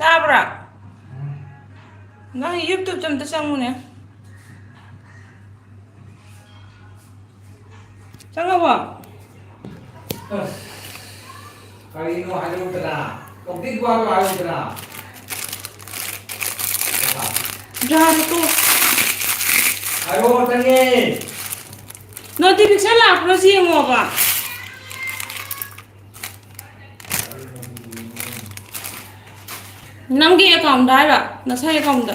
Tabra. Nang YouTube jam tasang mo na. Sanga ba? Kali no halu tara. Complete ba ba halu tara? Jar to. Ayo tangi. Notification la pro si mo ba? Namgi account dai ba? Nasai account da.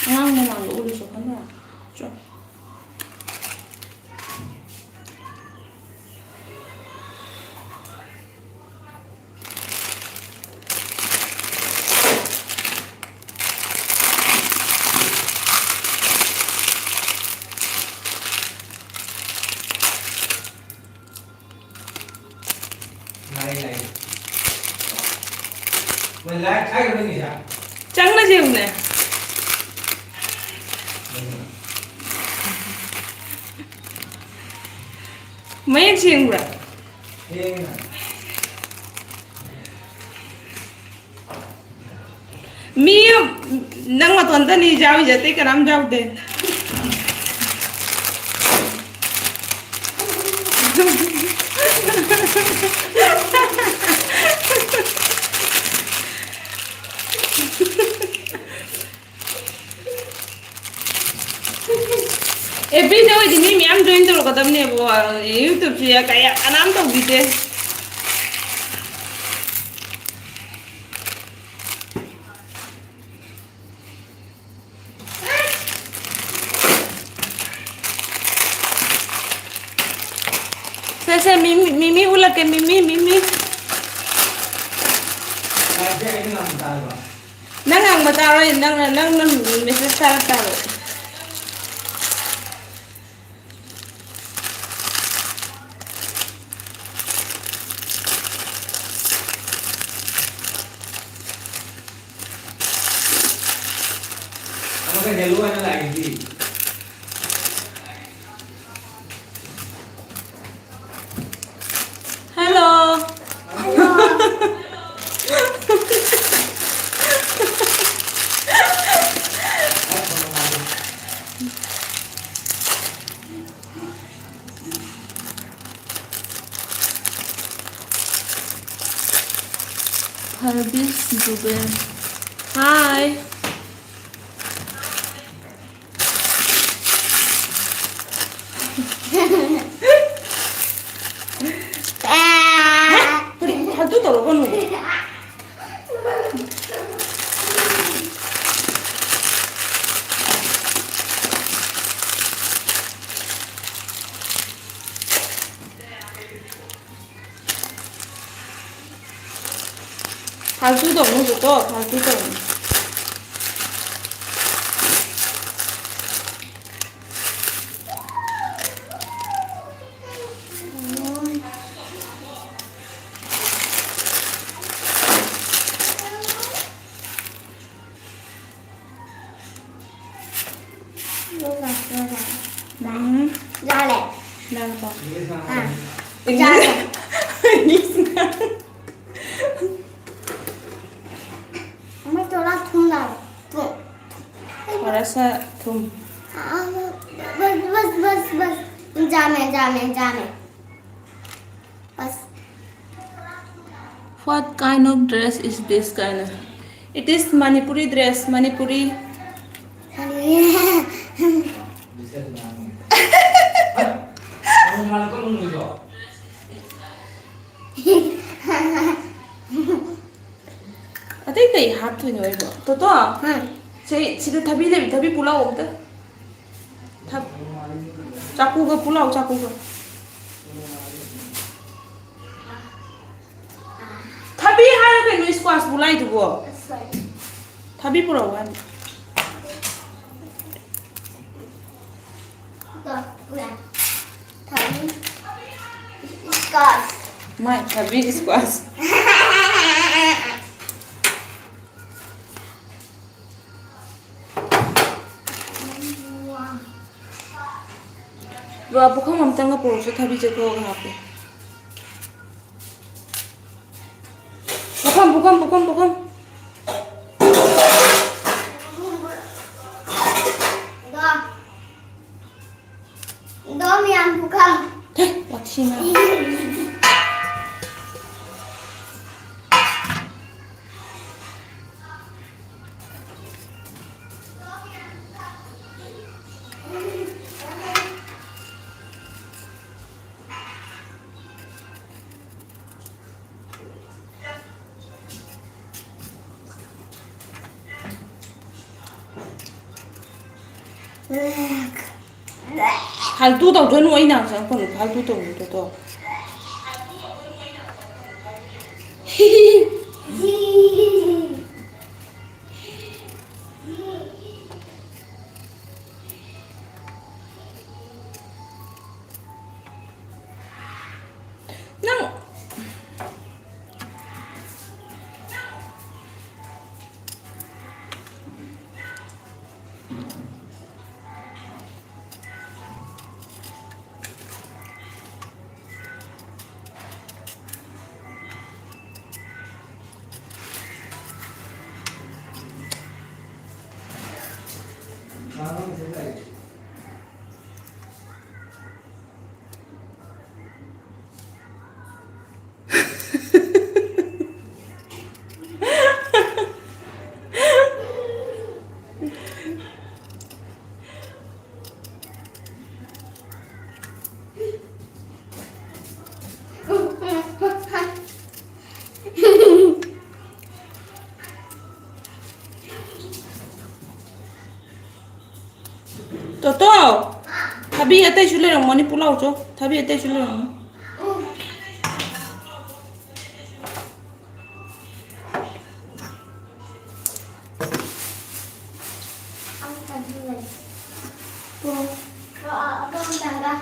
Ngang mo mang ulo so kan ba? Cho. Này. Mình lại khai cái gì vậy? Chẳng là gì nè. Mấy chuyện rồi. Mi nang mà tuần ta đi giao giờ tới cái năm giao đây. Video ini mi am doing terus kata ni buat YouTube sih kayak anam tu gitu. Saya mimi ulah ke mimi. Nang betaro nang mesti taruh. Cái này luôn nó lại gì? Hello. Harbis Duben. Hi. Hatu tolo kono. Hatu tolo to, hatu tolo. Ra lẹ. Đang có. À. Ra lẹ. Mấy chỗ là thùng nào? Thùng. Merasa thum. Bas. Jame. Bas. What kind of dress is this kind of? It is Manipuri dress, Manipuri. Bisa tenang. Kamu malah kau nunggu. Ate kai hat tu ni waibo. To. Sei sida thabi pulau ta. Thab. Chaku ga pulau chaku ga. Thabi hara ke no squash bulai tu bo. Thabi pulau kan. Tuh, udah. Tapi squash. Mai, thabi squash. Lo apa kamu mampu nggak puluh thabi jago apa? Bukan. Dom yang bukan. Laksina. Haltu tau tuan wai nang sang pun haltu tau tu. Nang Mana sih tadi? Toto, thabi ate chule rong mani pulau cho, thabi ate chule rong. Ông cần gì? Con tặng ra.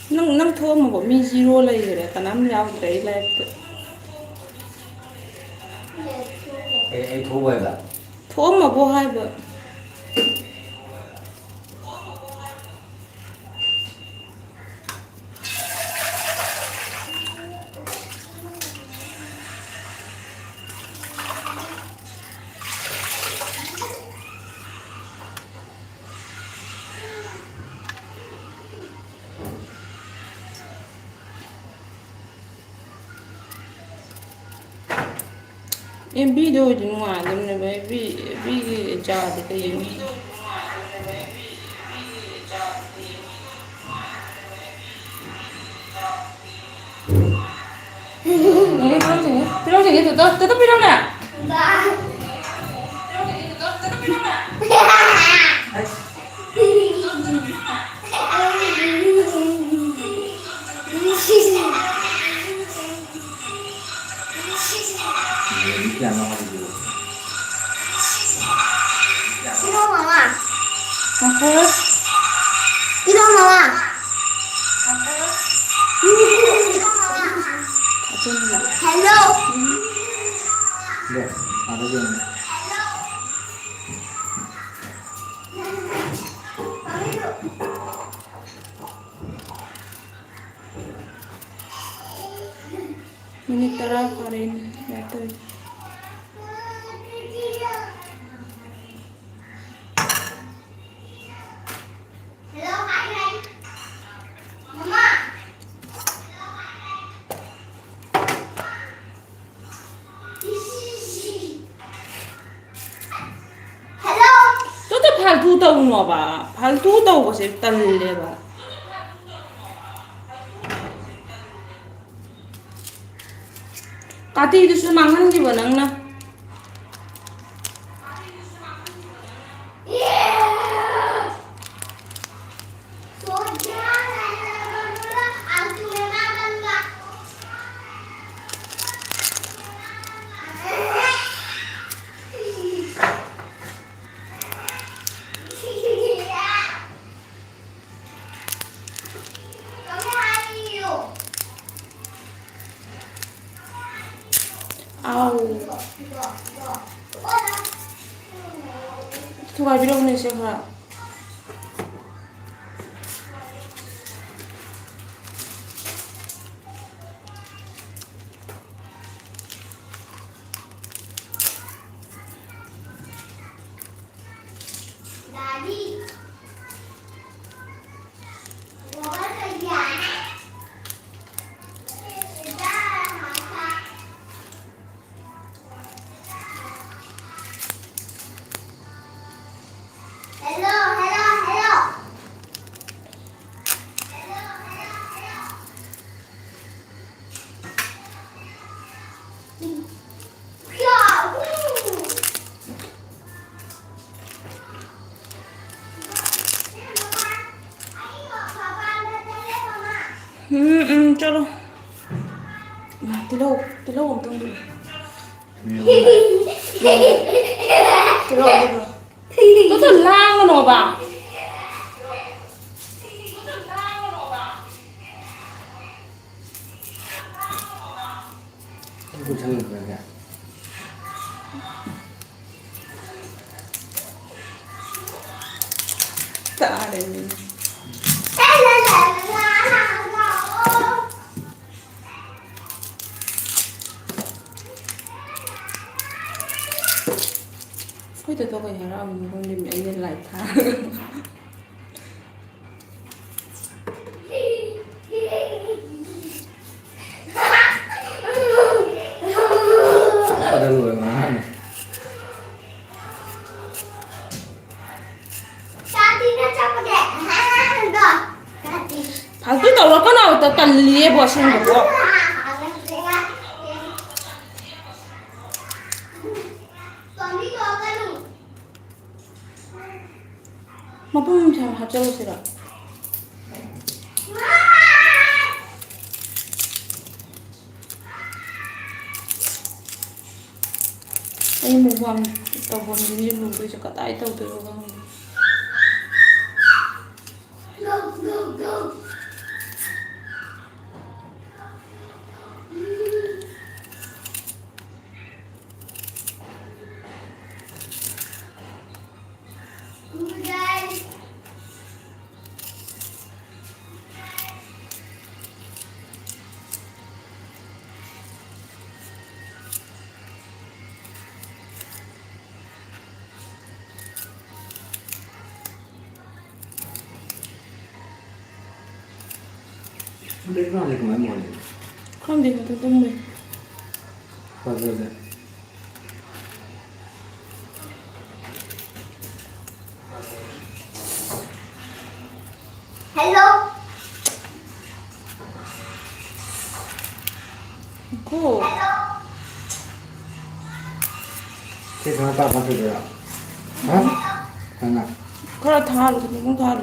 Nang thua mà bỏ mi zero lại rồi, cả năm nhau đấy là Ai thua vậy là? thua mà bỏ hai vợ. Em biết đôi thì ngoài nhưng mà bé bị già thì cái gì Pirong sini tutup pirong nè. Jangan mau dulu. Ido mama. Apa? Ido mama. Hello. Deh, ada yang. Minit tara pa rin. Ito. 발투 떠오노 봐. 발투 떠오고 싶달래 봐. 까티도 망하는 게 뭐나? 아우. 누가 밀어보내 시작하라. चलो तिलो तिलो 엄청 들어 तिलो 또 들랑은 오바 Aku jangan berani. tak ada ni thôi từ tôi có nhà ra mình không tìm anh lên lại thả Ada lu yang mana? 발도 떨어 꺼나 왔다 딸리에 보시는 거고 마법은 잘 가져오시라 아니 뭐 하면 또 보는 일로 우리 저 까다이 또 들어가는 거 Udah kenal kemana mau? 그럼 내가 또 너무 Padahal. Hello. 고 Saya kenapa masuk dia? Hah? Mana? 그래 다 알아 누군 다 알아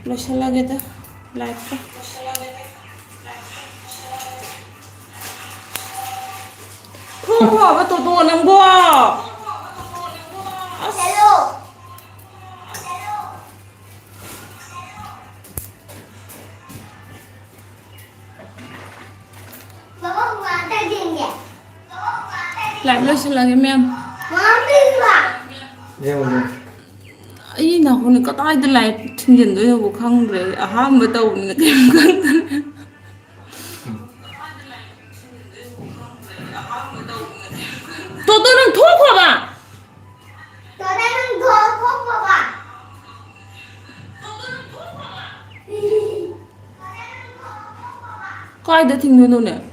러시아라게다 라이프 그거 또 도는 거 Hello. Mama buat tadi ni. 라이프 러시아라게 면 Mama buat. Dia mau. 이 나보니까 아이들 라이프 튕긴도 여보 강그래 아한번 떠오르니까 땡깡 또또는 토커봐 너네는 더 봐봐. có ai đã thình nuôi luôn nè